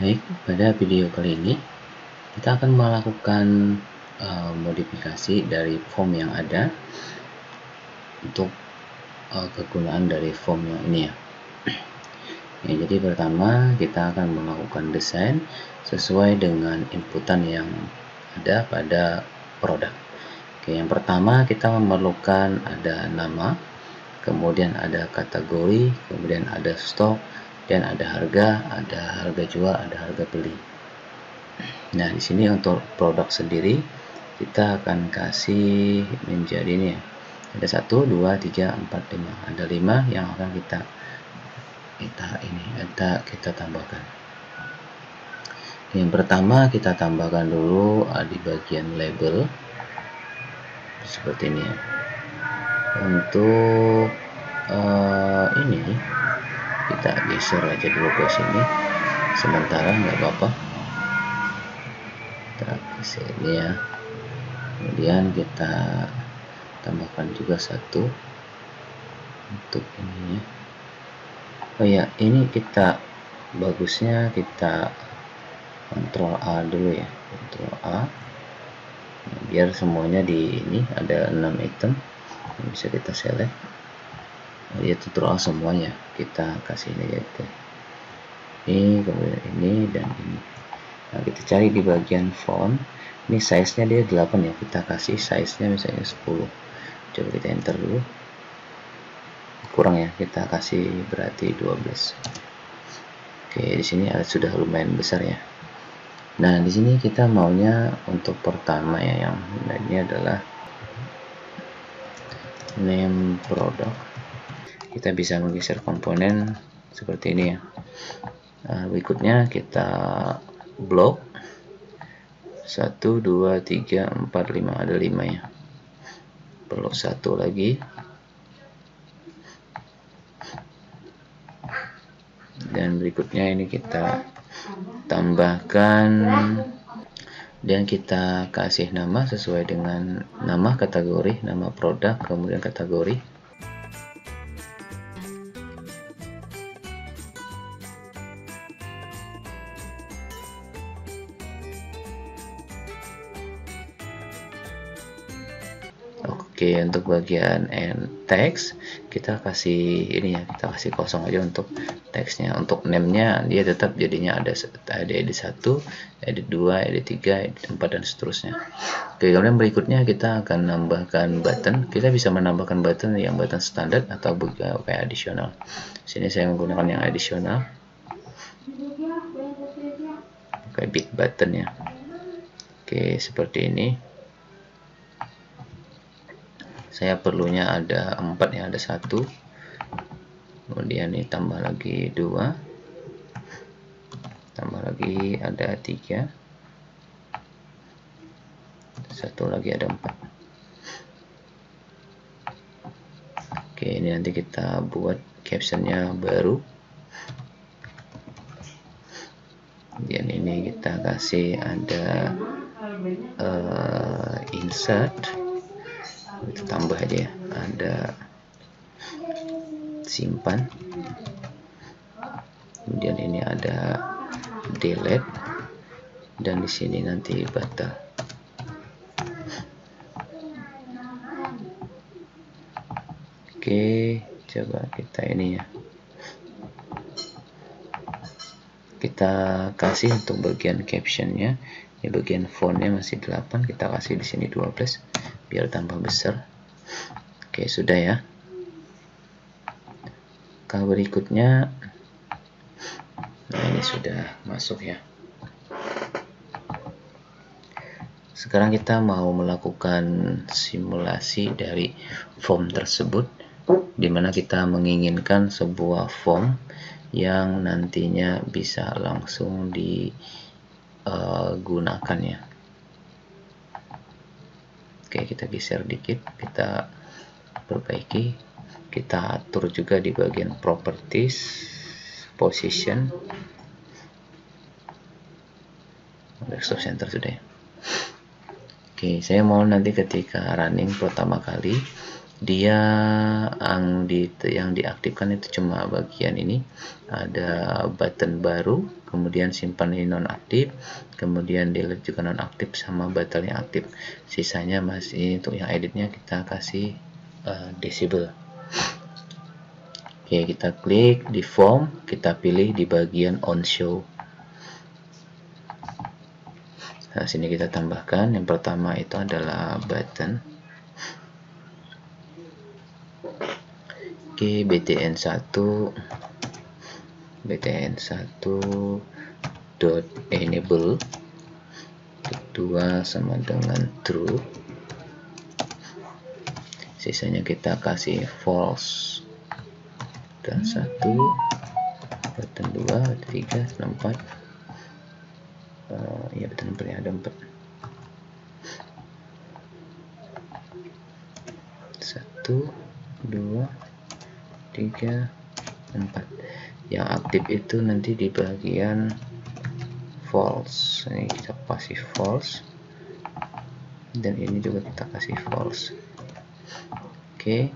Baik, pada video kali ini kita akan melakukan modifikasi dari form yang ada untuk kegunaan dari form yang ini ya. Ya, jadi pertama kita akan melakukan desain sesuai dengan inputan yang ada pada produk. Oke, yang pertama kita memerlukan ada nama, kemudian ada kategori, kemudian ada stok, dan ada harga jual, ada harga beli. Nah, di sini untuk produk sendiri kita akan kasih menjadi ini ya. Ada 1, 2, 3, 4, 5. Ada 5 yang akan kita tambahkan. Yang pertama kita tambahkan dulu di bagian label seperti ini ya. Untuk ini kita geser aja dulu ke sini sementara, nggak apa-apa. Kita geser ini ya. Kemudian kita tambahkan juga 1 untuk ininya. Oh ya, ini kita bagusnya kita Ctrl A dulu ya, Ctrl A. Nah, biar semuanya di ini ada 6 item, bisa kita select. Ya, Ctrl A semuanya, kita kasih ini gitu. Ini, kemudian ini dan ini. Nah, kita cari di bagian font. Ini size-nya dia 8 ya, kita kasih size-nya misalnya 10. Coba kita enter dulu. Kurang ya, kita kasih berarti 12. Oke, di sini sudah lumayan besar ya. Nah, di sini kita maunya untuk pertama ya, yang ini adalah name product. Kita bisa menggeser komponen seperti ini ya. Berikutnya kita blok 1, 2, 3, 4, 5, ada 5 ya. Perlu 1 lagi. Dan berikutnya ini kita tambahkan dan kita kasih nama sesuai dengan nama kategori, nama produk, kemudian kategori. Oke, untuk bagian text kita kasih ini ya, kita kasih kosong aja untuk teksnya. Untuk name-nya dia tetap jadinya ada edit 1, edit 2, edit 3, edit 4 dan seterusnya. Oke, kemudian berikutnya kita akan menambahkan button. Kita bisa menambahkan button yang button standar atau kayak additional. Sini saya menggunakan yang additional. Kayak big button ya. Oke, seperti ini. Saya perlunya ada 4 ya, ada 1, kemudian ini tambah lagi 2, tambah lagi ada 3, 1 lagi ada 4. Oke, ini nanti kita buat captionnya baru. Kemudian ini kita kasih ada insert, kita tambah aja ya, ada simpan, kemudian ini ada delete, dan di sini nanti batal. Oke, coba kita ini ya, kita kasih untuk bagian captionnya. Ini bagian fontnya masih 8, kita kasih di sini 12 biar tambah besar. Oke, sudah ya. Berikutnya, nah ini sudah masuk ya. Sekarang kita mau melakukan simulasi dari form tersebut, di mana kita menginginkan sebuah form yang nantinya bisa langsung digunakan ya. Oke, kita geser dikit, kita perbaiki, kita atur juga di bagian properties, position, desktop center sudah ya. Oke, saya mau nanti ketika running pertama kali dia yang diaktifkan itu cuma bagian ini, ada button baru, kemudian simpan ini nonaktif, kemudian delete juga nonaktif, sama batal yang aktif. Sisanya masih untuk yang editnya kita kasih disable. Oke, kita klik di form, kita pilih di bagian on show. Nah, sini kita tambahkan yang pertama itu adalah button. Oke, btn1 dot enable 2 sama dengan true, sisanya kita kasih false, dan 1 button 2 3 4 ya button 4 ada 4, 1 2 3 4. Yang aktif itu nanti di bagian false, ini kita kasih false, dan ini juga kita kasih false. Oke,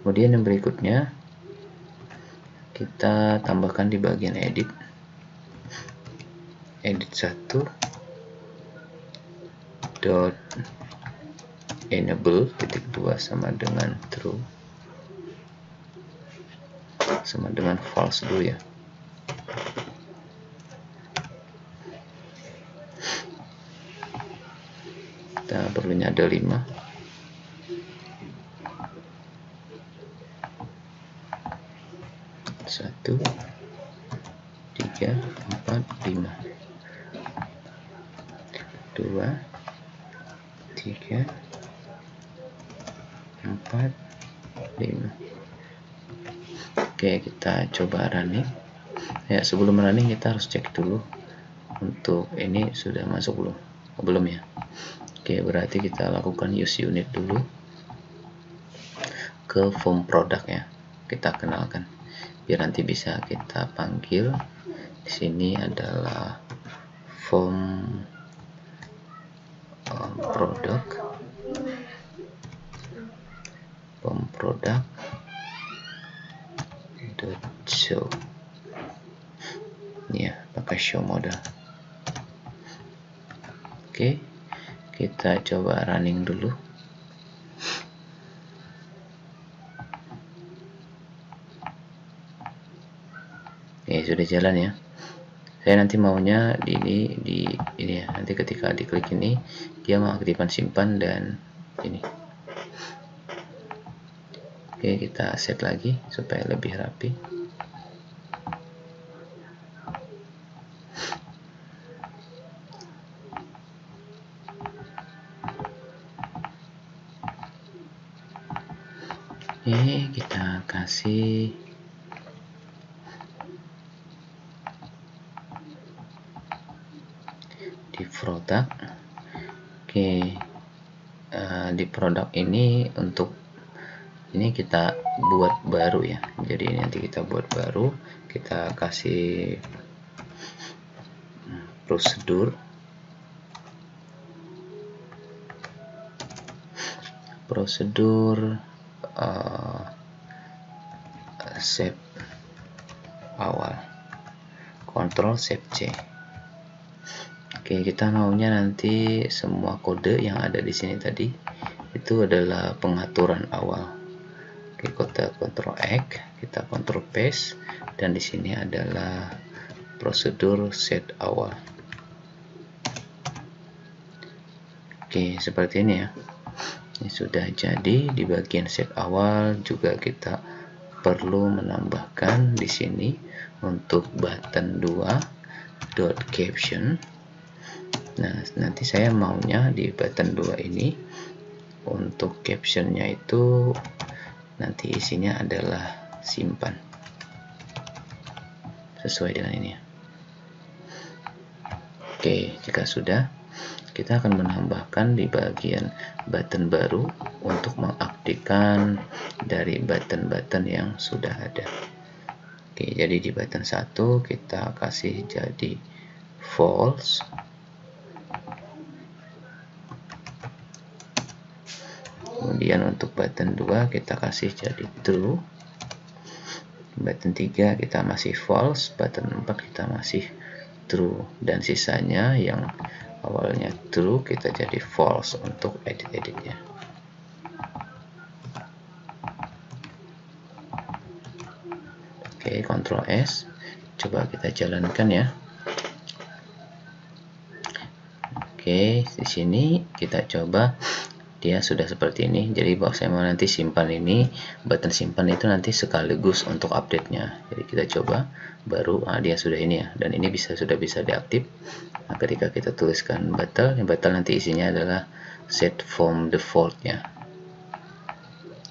kemudian yang berikutnya kita tambahkan di bagian edit 1 dot enable titik 2 sama dengan true, sama dengan false dulu ya. Kita perlunya ada 5. 1 3 4 5 2 3 4 5. Oke, kita coba running ya. Sebelum running kita harus cek dulu untuk ini sudah masuk belum ya. Oke, berarti kita lakukan use unit dulu ke form product ya, kita kenalkan biar nanti bisa kita panggil. Di sini adalah form product dot show ya, pakai show model. Oke, kita coba running dulu. Sudah jalan ya. Saya nanti maunya ini ya, nanti ketika diklik ini dia mengaktifkan simpan dan ini. Oke, kita set lagi supaya lebih rapi. Oke, kita kasih di produk. Oke, di produk ini untuk ini kita buat baru ya, jadi nanti kita buat baru, kita kasih prosedur save awal, Ctrl Shift C. Oke, kita maunya nanti semua kode yang ada di sini tadi itu adalah pengaturan awal. Oke, kita Ctrl X, kita Ctrl paste, dan di sini adalah prosedur set awal. Oke, seperti ini ya. Ini sudah jadi. Di bagian set awal juga kita perlu menambahkan di sini untuk button 2 dot caption. Nah, nanti saya maunya di button 2 ini untuk captionnya itu nanti isinya adalah simpan sesuai dengan ini ya. Oke, jika sudah, kita akan menambahkan di bagian button baru untuk mengaktifkan dari button-button yang sudah ada. Oke, jadi di button 1 kita kasih jadi false, Kemudian untuk button 2 kita kasih jadi true, button 3 kita masih false, button 4 kita masih true, dan sisanya yang awalnya true kita jadi false untuk edit-editnya. Oke, Ctrl S, coba kita jalankan ya. Oke, di sini kita coba dia sudah seperti ini. Jadi bahwa saya mau nanti simpan ini, button simpan itu nanti sekaligus untuk update-nya. Jadi kita coba, baru dia sudah ini ya, dan ini sudah bisa diaktif. Nah, ketika kita tuliskan button, yang button nanti isinya adalah set form default-nya.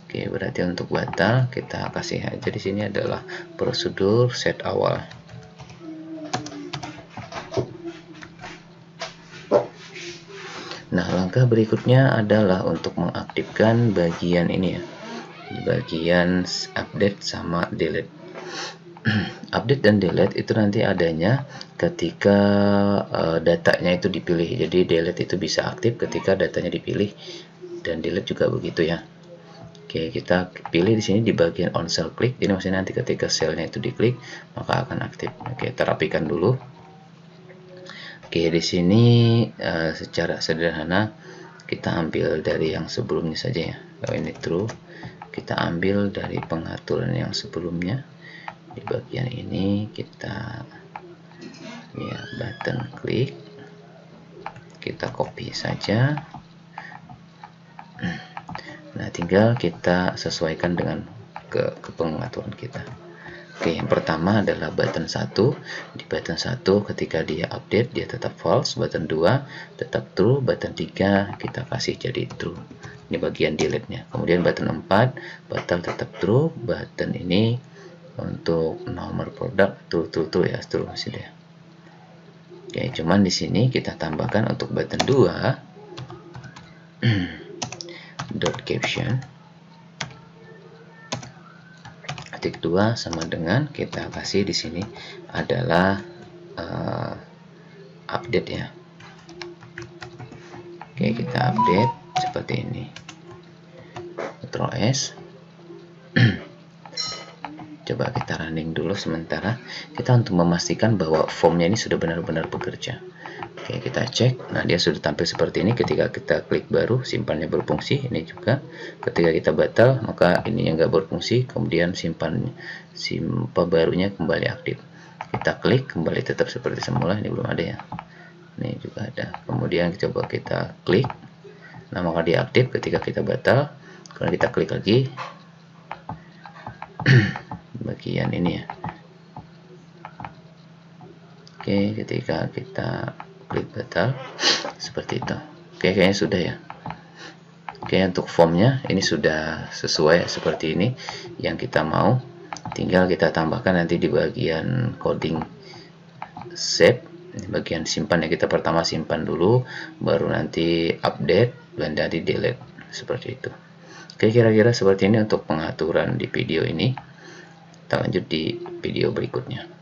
Oke, berarti untuk button kita kasih aja di sini adalah prosedur set awal. Nah, langkah berikutnya adalah untuk mengaktifkan bagian ini ya, bagian update sama delete. Update dan delete itu nanti adanya ketika datanya itu dipilih. Jadi delete itu bisa aktif ketika datanya dipilih, dan delete juga begitu ya. Oke, kita pilih di sini di bagian on cell click. Jadi maksudnya nanti ketika selnya itu diklik maka akan aktif. Oke, kita rapikan dulu. Oke, di sini secara sederhana kita ambil dari yang sebelumnya saja ya. Kalau ini true, kita ambil dari pengaturan yang sebelumnya. Di bagian ini kita ya button klik, kita copy saja. Nah, tinggal kita sesuaikan dengan ke pengaturan kita. Oke, yang pertama adalah button 1. Di button 1 ketika dia update dia tetap false, button 2 tetap true, button 3 kita kasih jadi true. Ini bagian delete-nya. Kemudian button 4 button tetap true, button ini untuk nomor produk true ya, true sudah. Oke, cuman di sini kita tambahkan untuk button 2 dot caption titik 2 sama dengan kita kasih di sini adalah update ya. Oke, kita update seperti ini. Ctrl S. Coba kita running dulu sementara. Kita untuk memastikan bahwa formnya ini sudah benar-benar bekerja. Oke, kita cek. Nah, dia sudah tampil seperti ini. Ketika kita klik baru, simpannya berfungsi. Ini juga. Ketika kita batal, maka ini yang nggak berfungsi. Kemudian simpan barunya kembali aktif. Kita klik, kembali tetap seperti semula. Ini belum ada ya. Ini juga ada. Kemudian coba kita klik. Nah, maka dia aktif ketika kita batal. Kalau kita klik lagi, bagian ini ya. Oke, ketika kita klik batal seperti itu. Oke, kayaknya sudah ya. Oke, untuk formnya ini sudah sesuai seperti ini yang kita mau. Tinggal kita tambahkan nanti di bagian coding save, di bagian simpan ya. Kita pertama simpan dulu, baru nanti update dan dari delete seperti itu. Oke, kira-kira seperti ini untuk pengaturan di video ini. Kita lanjut di video berikutnya.